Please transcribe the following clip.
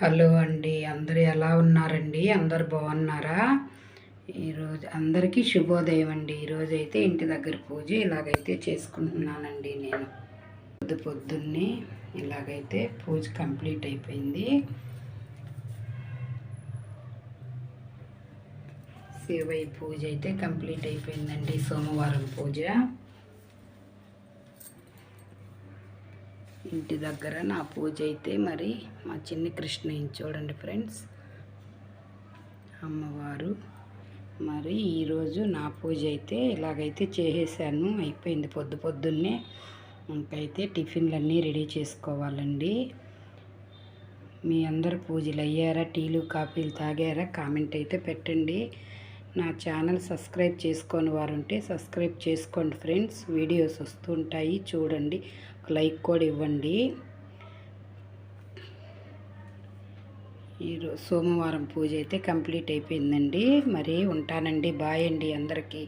Hello అండి, అందరూ ఎలా ఉన్నారండి? అందరు బాగున్నారా? ఈరోజు అందరికీ శుభోదయం అండి. ఈరోజైతే ఇంటి దగ్గర పూజ ఇలాగైతే చేసుకుంటున్నానండి. నేను పొద్దున్నే ఇలాగైతే పూజ కంప్లీట్ అయిపోయింది. శివయ్య పూజ అయితే కంప్లీట్ అయిపోయిందండి. సోమవారం పూజ ఇంటి దగ్గర నా పూజ అయితే మరి మా చిన్ని కృష్ణయ్య చూడండి ఫ్రెండ్స్, అమ్మవారు. మరి ఈరోజు నా పూజ అయితే ఇలాగైతే చేసేసాను, అయిపోయింది. పొద్దున్నే ఇంకైతే టిఫిన్లన్నీ రెడీ చేసుకోవాలండి. మీ అందరు పూజలు అయ్యారా? టీలు కాఫీలు తాగారా? కామెంట్ అయితే పెట్టండి. నా ఛానల్ సబ్స్క్రైబ్ చేసుకొని వారు ఉంటే సబ్స్క్రైబ్ చేసుకోండి ఫ్రెండ్స్. వీడియోస్ వస్తుంటాయి చూడండి, ఒక లైక్ కూడా ఇవ్వండి. ఈరోజు సోమవారం పూజ అయితే కంప్లీట్ అయిపోయిందండి. మరి ఉంటానండి. బాయ్ అండి అందరికీ.